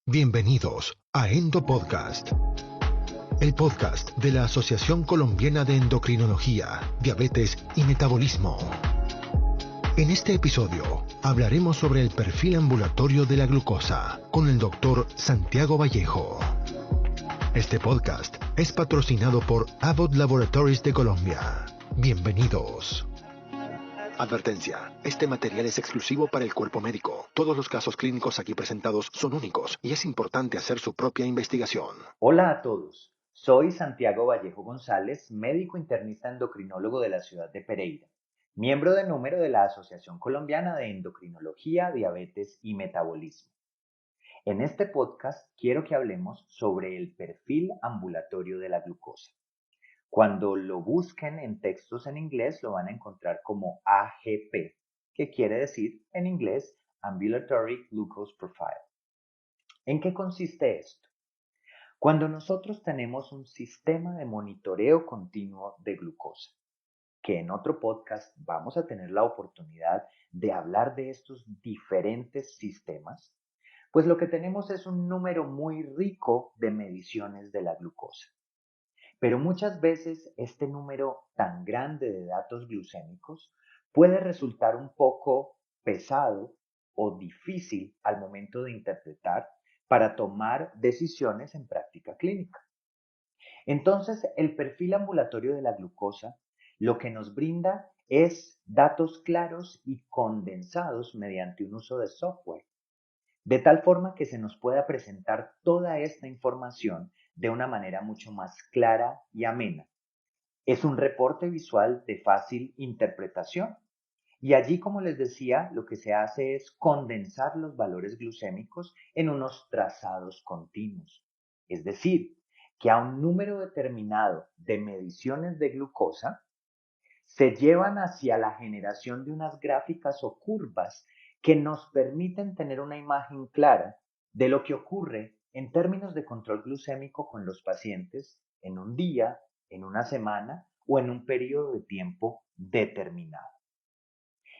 Bienvenidos a Endo Podcast, el podcast de la Asociación Colombiana de Endocrinología, Diabetes y Metabolismo. En este episodio hablaremos sobre el perfil ambulatorio de la glucosa con el doctor Santiago Vallejo. Este podcast es patrocinado por Abbott Laboratories de Colombia. Bienvenidos. Advertencia: este material es exclusivo para el cuerpo médico. Todos los casos clínicos aquí presentados son únicos y es importante hacer su propia investigación. Hola a todos, soy Santiago Vallejo González, médico internista endocrinólogo de la ciudad de Pereira, miembro de número de la Asociación Colombiana de Endocrinología, Diabetes y Metabolismo. En este podcast quiero que hablemos sobre el perfil ambulatorio de la glucosa. Cuando lo busquen en textos en inglés lo van a encontrar como AGP, que quiere decir en inglés Ambulatory Glucose Profile. ¿En qué consiste esto? Cuando nosotros tenemos un sistema de monitoreo continuo de glucosa, que en otro podcast vamos a tener la oportunidad de hablar de estos diferentes sistemas, pues lo que tenemos es un número muy rico de mediciones de la glucosa. Pero muchas veces este número tan grande de datos glucémicos puede resultar un poco pesado o difícil al momento de interpretar para tomar decisiones en práctica clínica. Entonces, el perfil ambulatorio de la glucosa lo que nos brinda es datos claros y condensados mediante un uso de software, de tal forma que se nos pueda presentar toda esta información de una manera mucho más clara y amena. Es un reporte visual de fácil interpretación y allí, como les decía, lo que se hace es condensar los valores glucémicos en unos trazados continuos. Es decir, que a un número determinado de mediciones de glucosa se llevan hacia la generación de unas gráficas o curvas que nos permiten tener una imagen clara de lo que ocurre en términos de control glucémico con los pacientes en un día, en una semana o en un periodo de tiempo determinado.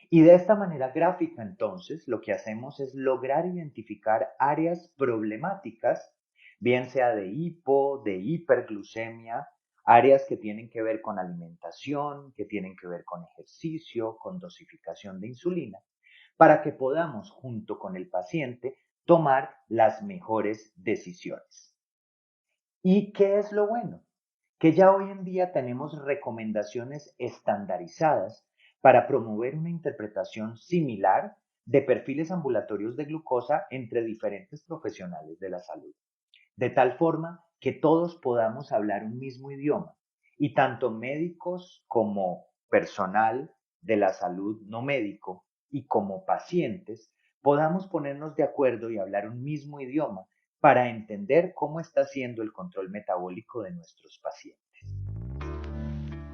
Y de esta manera gráfica, entonces, lo que hacemos es lograr identificar áreas problemáticas, bien sea de hipo, de hiperglucemia, áreas que tienen que ver con alimentación, que tienen que ver con ejercicio, con dosificación de insulina, para que podamos, junto con el paciente, tomar las mejores decisiones. ¿Y qué es lo bueno? Que ya hoy en día tenemos recomendaciones estandarizadas para promover una interpretación similar de perfiles ambulatorios de glucosa entre diferentes profesionales de la salud, de tal forma que todos podamos hablar un mismo idioma y tanto médicos como personal de la salud no médico y como pacientes podamos ponernos de acuerdo y hablar un mismo idioma para entender cómo está siendo el control metabólico de nuestros pacientes.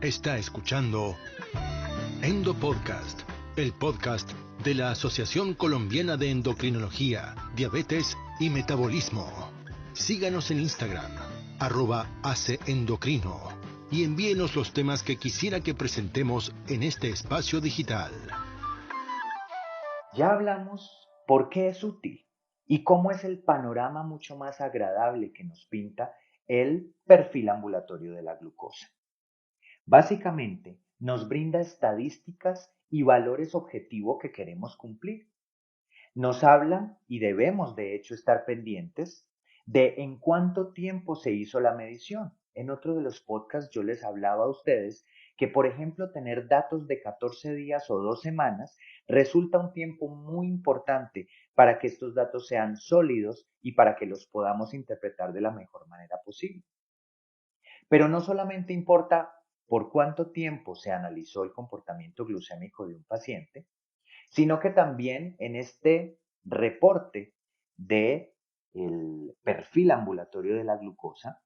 Está escuchando Endo Podcast, el podcast de la Asociación Colombiana de Endocrinología, Diabetes y Metabolismo. Síganos en Instagram, @aceendocrino, y envíenos los temas que quisiera que presentemos en este espacio digital. Ya hablamos por qué es útil y cómo es el panorama mucho más agradable que nos pinta el perfil ambulatorio de la glucosa. Básicamente, nos brinda estadísticas y valores objetivo que queremos cumplir. Nos habla, y debemos de hecho estar pendientes, de en cuánto tiempo se hizo la medición. En otro de los podcasts yo les hablaba a ustedes que, por ejemplo, tener datos de 14 días o 2 semanas resulta un tiempo muy importante para que estos datos sean sólidos y para que los podamos interpretar de la mejor manera posible. Pero no solamente importa por cuánto tiempo se analizó el comportamiento glucémico de un paciente, sino que también en este reporte de el perfil ambulatorio de la glucosa,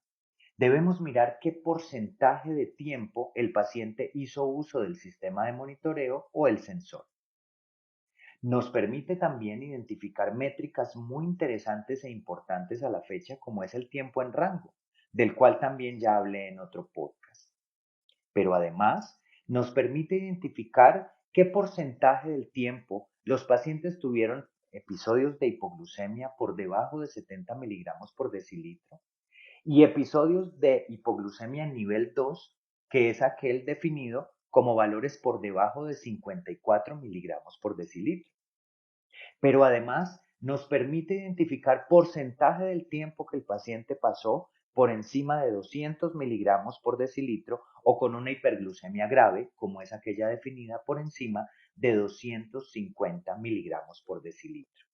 debemos mirar qué porcentaje de tiempo el paciente hizo uso del sistema de monitoreo o el sensor. Nos permite también identificar métricas muy interesantes e importantes a la fecha, como es el tiempo en rango, del cual también ya hablé en otro podcast. Pero además nos permite identificar qué porcentaje del tiempo los pacientes tuvieron episodios de hipoglucemia por debajo de 70 miligramos por decilitro y episodios de hipoglucemia nivel 2, que es aquel definido como valores por debajo de 54 miligramos por decilitro. Pero además nos permite identificar porcentaje del tiempo que el paciente pasó por encima de 200 miligramos por decilitro o con una hiperglucemia grave, como es aquella definida por encima de 250 miligramos por decilitro.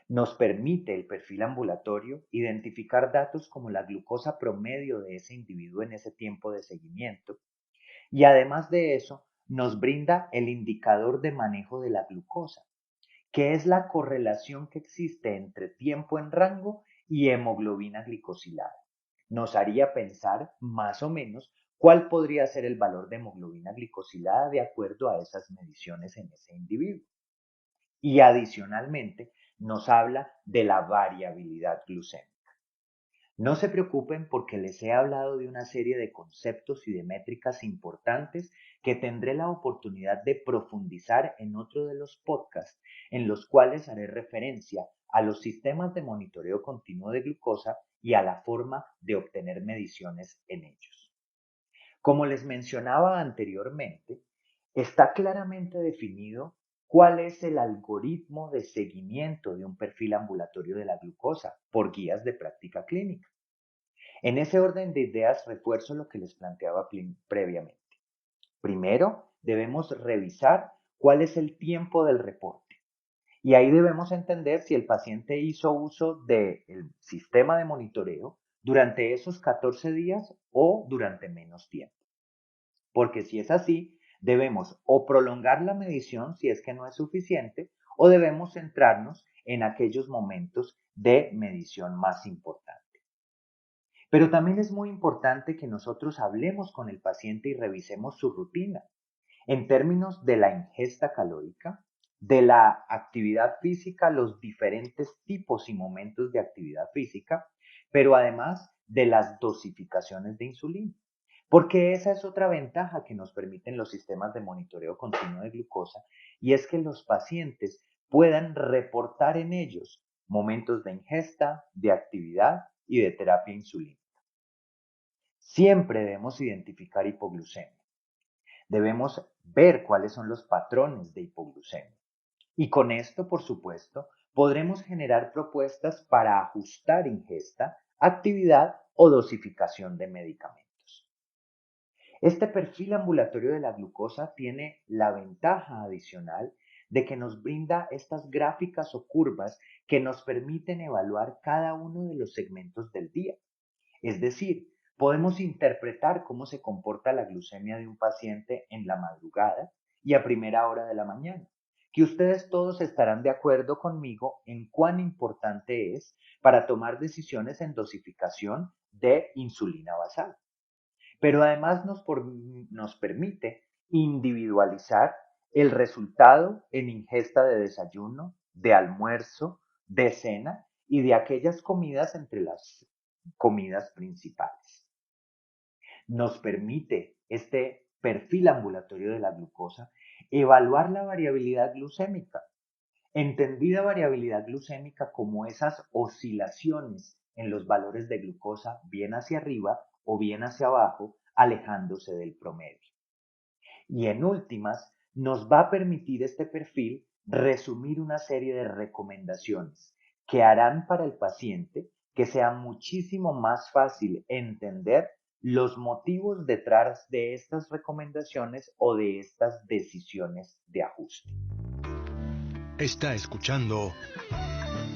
Nos permite el perfil ambulatorio identificar datos como la glucosa promedio de ese individuo en ese tiempo de seguimiento y además de eso nos brinda el indicador de manejo de la glucosa, que es la correlación que existe entre tiempo en rango y hemoglobina glicosilada. Nos haría pensar más o menos cuál podría ser el valor de hemoglobina glicosilada de acuerdo a esas mediciones en ese individuo. Y adicionalmente nos habla de la variabilidad glucémica. No se preocupen porque les he hablado de una serie de conceptos y de métricas importantes que tendré la oportunidad de profundizar en otro de los podcasts en los cuales haré referencia a los sistemas de monitoreo continuo de glucosa y a la forma de obtener mediciones en ellos. Como les mencionaba anteriormente, está claramente definido cuál es el algoritmo de seguimiento de un perfil ambulatorio de la glucosa por guías de práctica clínica. En ese orden de ideas refuerzo lo que les planteaba previamente. Primero, debemos revisar cuál es el tiempo del reporte. Y ahí debemos entender si el paciente hizo uso del sistema de monitoreo durante esos 14 días o durante menos tiempo. Porque si es así, debemos o prolongar la medición si es que no es suficiente o debemos centrarnos en aquellos momentos de medición más importantes. Pero también es muy importante que nosotros hablemos con el paciente y revisemos su rutina en términos de la ingesta calórica, de la actividad física, los diferentes tipos y momentos de actividad física, pero además de las dosificaciones de insulina. Porque esa es otra ventaja que nos permiten los sistemas de monitoreo continuo de glucosa y es que los pacientes puedan reportar en ellos momentos de ingesta, de actividad y de terapia insulínica. Siempre debemos identificar hipoglucemia. Debemos ver cuáles son los patrones de hipoglucemia. Y con esto, por supuesto, podremos generar propuestas para ajustar ingesta, actividad o dosificación de medicamentos. Este perfil ambulatorio de la glucosa tiene la ventaja adicional de que nos brinda estas gráficas o curvas que nos permiten evaluar cada uno de los segmentos del día. Es decir, podemos interpretar cómo se comporta la glucemia de un paciente en la madrugada y a primera hora de la mañana, que ustedes todos estarán de acuerdo conmigo en cuán importante es para tomar decisiones en dosificación de insulina basal. Pero además nos permite individualizar el resultado en ingesta de desayuno, de almuerzo, de cena y de aquellas comidas entre las comidas principales. Nos permite este perfil ambulatorio de la glucosa evaluar la variabilidad glucémica, entendida variabilidad glucémica como esas oscilaciones en los valores de glucosa bien hacia arriba o bien hacia abajo, alejándose del promedio. Y en últimas, nos va a permitir este perfil resumir una serie de recomendaciones que harán para el paciente que sea muchísimo más fácil entender los motivos detrás de estas recomendaciones o de estas decisiones de ajuste. Está escuchando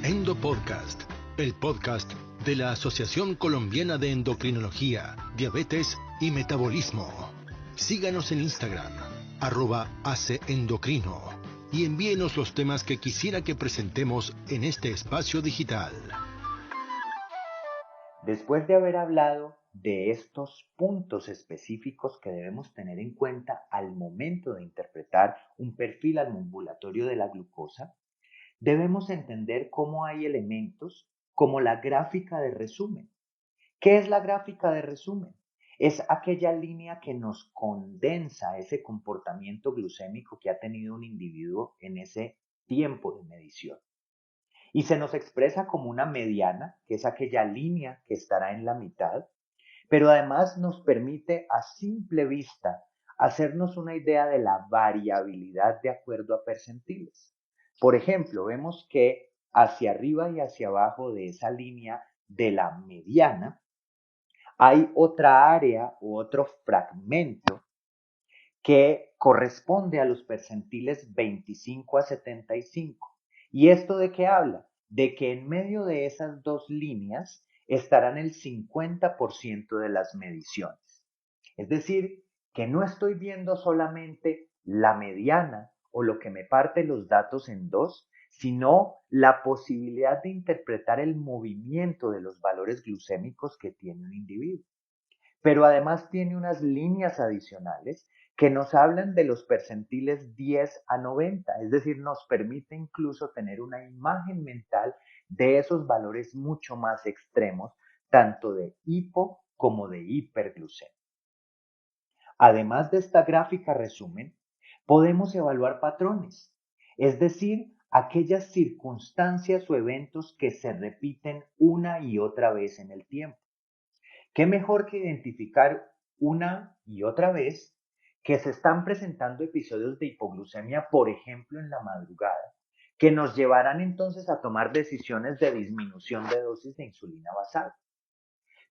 Endo Podcast, el podcast de la Asociación Colombiana de Endocrinología, Diabetes y Metabolismo. Síganos en Instagram, @aceendocrino, y envíenos los temas que quisiera que presentemos en este espacio digital. Después de haber hablado de estos puntos específicos que debemos tener en cuenta al momento de interpretar un perfil ambulatorio de la glucosa, debemos entender cómo hay elementos como la gráfica de resumen. ¿Qué es la gráfica de resumen? Es aquella línea que nos condensa ese comportamiento glucémico que ha tenido un individuo en ese tiempo de medición. y se nos expresa como una mediana, que es aquella línea que estará en la mitad, pero además nos permite a simple vista hacernos una idea de la variabilidad de acuerdo a percentiles. Por ejemplo, vemos que hacia arriba y hacia abajo de esa línea de la mediana hay otra área u otro fragmento que corresponde a los percentiles 25 a 75. ¿Y esto de qué habla? De que en medio de esas dos líneas estarán el 50% de las mediciones. Es decir, que no estoy viendo solamente la mediana o lo que me parte los datos en dos, sino la posibilidad de interpretar el movimiento de los valores glucémicos que tiene un individuo. Pero además tiene unas líneas adicionales que nos hablan de los percentiles 10 a 90, es decir, nos permite incluso tener una imagen mental de esos valores mucho más extremos, tanto de hipo como de hiperglucemia. Además de esta gráfica resumen, podemos evaluar patrones, es decir, aquellas circunstancias o eventos que se repiten una y otra vez en el tiempo. ¿Qué mejor que identificar una y otra vez que se están presentando episodios de hipoglucemia, por ejemplo, en la madrugada, que nos llevarán entonces a tomar decisiones de disminución de dosis de insulina basal?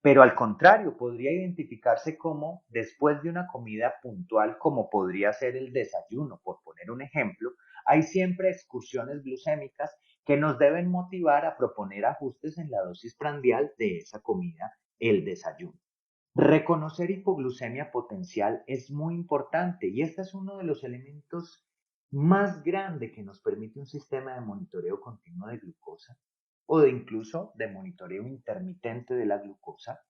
Pero al contrario, podría identificarse como después de una comida puntual, como podría ser el desayuno, por poner un ejemplo, hay siempre excursiones glucémicas que nos deben motivar a proponer ajustes en la dosis prandial de esa comida, el desayuno. Reconocer hipoglucemia potencial es muy importante y este es uno de los elementos más grandes que nos permite un sistema de monitoreo continuo de glucosa o de incluso de monitoreo intermitente de la glucosa.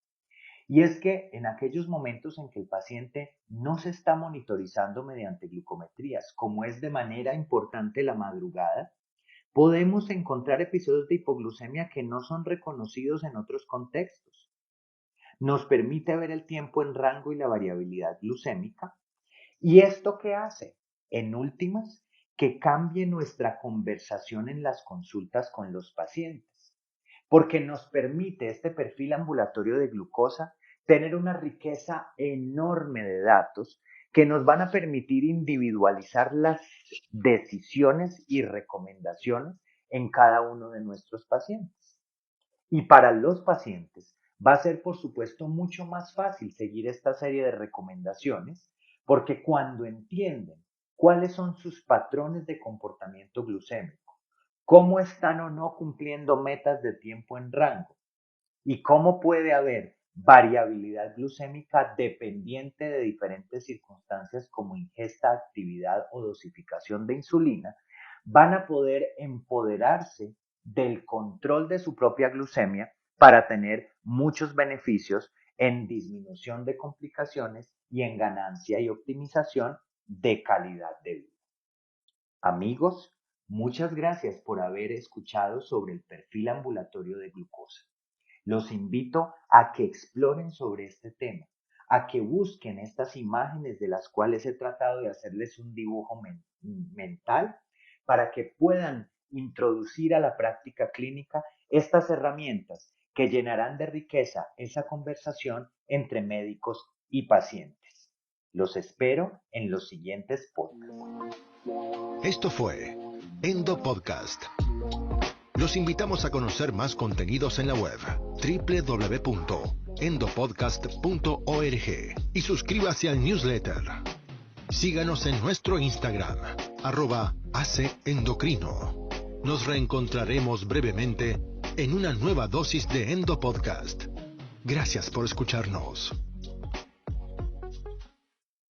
Y es que en aquellos momentos en que el paciente no se está monitorizando mediante glucometrías, como es de manera importante la madrugada, podemos encontrar episodios de hipoglucemia que no son reconocidos en otros contextos. Nos permite ver el tiempo en rango y la variabilidad glucémica. ¿Y esto qué hace? En últimas, que cambie nuestra conversación en las consultas con los pacientes, porque nos permite este perfil ambulatorio de glucosa tener una riqueza enorme de datos que nos van a permitir individualizar las decisiones y recomendaciones en cada uno de nuestros pacientes. Y para los pacientes va a ser, por supuesto, mucho más fácil seguir esta serie de recomendaciones porque cuando entienden cuáles son sus patrones de comportamiento glucémico, cómo están o no cumpliendo metas de tiempo en rango y cómo puede haber variabilidad glucémica dependiente de diferentes circunstancias como ingesta, actividad o dosificación de insulina, van a poder empoderarse del control de su propia glucemia para tener muchos beneficios en disminución de complicaciones y en ganancia y optimización de calidad de vida. Amigos, muchas gracias por haber escuchado sobre el perfil ambulatorio de glucosa. Los invito a que exploren sobre este tema, a que busquen estas imágenes de las cuales he tratado de hacerles un dibujo mental para que puedan introducir a la práctica clínica estas herramientas que llenarán de riqueza esa conversación entre médicos y pacientes. Los espero en los siguientes podcasts. Esto fue Endo Podcast. Los invitamos a conocer más contenidos en la web www.endopodcast.org y suscríbase al newsletter. Síganos en nuestro Instagram, @AceEndocrino. Nos reencontraremos brevemente en una nueva dosis de Endo Podcast. Gracias por escucharnos.